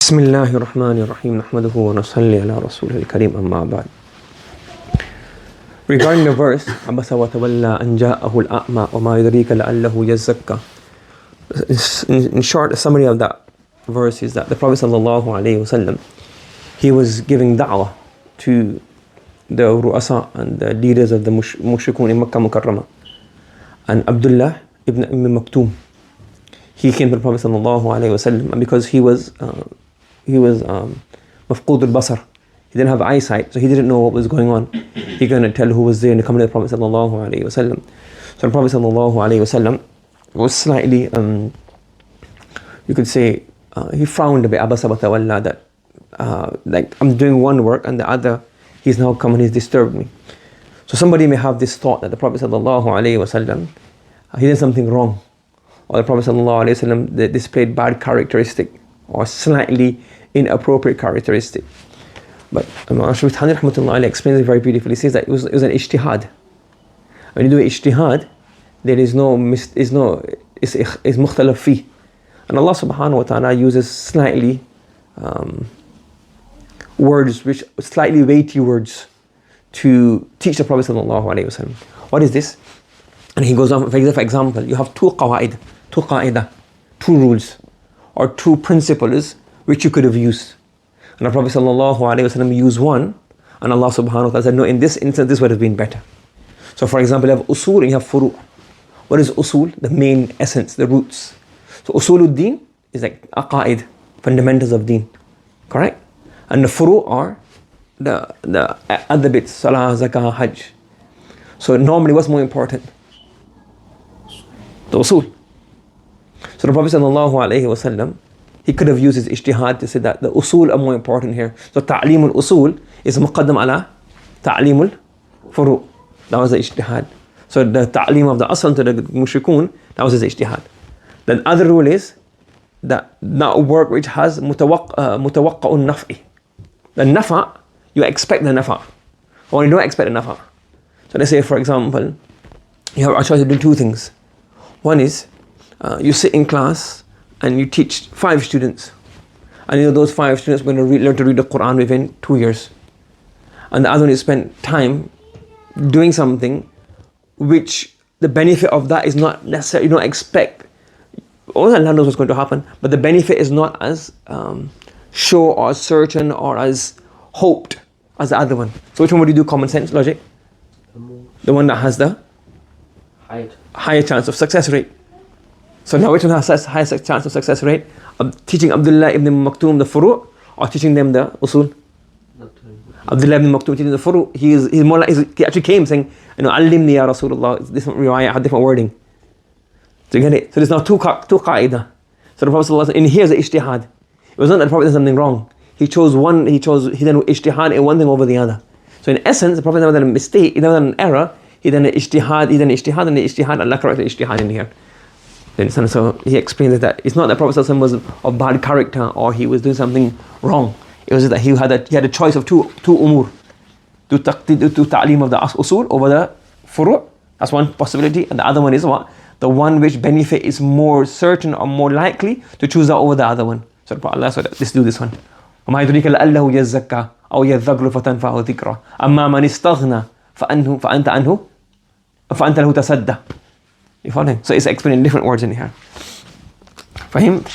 بسم الله الرحمن الرحيم نحمده ونصلي على رسوله الكريم أما بعد. Regarding the verse عبس وتولى أن جاءه الأعمى وما يدريك لعله يزكى. In short, a summary of that verse is that the Prophet sallallahu alaihi wasallam, he was giving da'wah to the ru'asa and the leaders of the mushrikun in Makkah Mukarramah. And Abdullah ibn Maktoum, he came to the Prophet sallallahu alaihi wasallam, and because he was mafqud al-basar, he didn't have eyesight, so he didn't know what was going on. He couldn't tell who was there in the company of the Prophet sallallahu alaihi wasallam. So the Prophet sallallahu alaihi wasallam was slightly, you could say, he frowned a bit, abasa wa tawalla, that like I'm doing one work and the other, he's now come and he's disturbed me. So somebody may have this thought that the Prophet sallallahu alaihi wasallam, he did something wrong, or the Prophet sallallahu alaihi wasallam displayed bad characteristic or slightly inappropriate characteristic. But Ashraf Thani rahmatullah explains it very beautifully. He says that it was an ijtihad. When you do ijtihad, there is it's mukhtalaf fi. And Allah subhanahu wa ta'ala uses slightly words, which slightly weighty words, to teach the Prophet sallallahu alaihi wasallam. What is this? And he goes on, for example, you have two qa'idah, two rules, or two principles which you could have used. And the Prophet sallallahu alaihi wasallam used one, and Allah subhanahu wa ta'ala said, no, in this instance, this would have been better. So for example, you have usul and you have furu'. What is usul? The main essence, the roots. So usuluddin is like aqaid, fundamentals of deen, correct? And the furu' are the other bits, salah, zakah, hajj. So normally what's more important? The usul. So the Prophet sallallahu alaihi wasallam, he could have used his ijtihad to say that the usul are more important here. So ta'lim al-usul is muqaddam ala ta'lim al-furu'. That was the ijtihad. So the ta'lim of the asl to the mushrikun, that was his ijtihad. The other rule is that work which has mutawaqqa'un naf'i. The nafa, you expect the nafa, or you don't expect the nafa. So let's say, for example, you have a choice to do two things. One is, you sit in class and you teach 5 students, and you know those 5 students are going to learn to read the Quran within 2 years. And the other one is spend time doing something which the benefit of that is not necessarily, you don't expect. Only Allah knows what's going to happen, but the benefit is not as sure or certain or as hoped as the other one. So which one would you do? Common sense, logic? The one that has the higher chance of success rate. So now which one has higher chance of success rate? Teaching Abdullah ibn Maktoum the furu', or teaching them the usul? Abdullah ibn Maktoum teaching the furu', he's more like, he actually came saying, allimni ya Rasulullah. Different riwayah had different wording. So you get it? So there's now two qa'idah. So the Prophet sallallahu alaihi wasallam, in here's the ijtihad. It was not that the Prophet did something wrong. He did ijtihad in one thing over the other. So in essence, the Prophet never done a mistake, he never done an error. He done an ijtihad, and the ijtihad, Allah corrected ijtihad in here. So he explains that it's not that Prophet ﷺ was of bad character or he was doing something wrong. It was that he had a choice of two umur. To ta'lim of the usul over the furu'. That's one possibility. And the other one is what? The one which benefit is more certain or more likely to choose that over the other one. So Allah said, let's do this one. وَمَا يُدْرِيكَ لَعَلَّهُ يَزَّكَّى أَوْ يَذَّكَّرُ فَتَنْفَعَهُ ذِكْرَى أَمَّا مَنِ اسْتَغْنَى فَأَنْتَ لَهُ تَصَدَّى. You follow? So it's explained in different words in here. For him,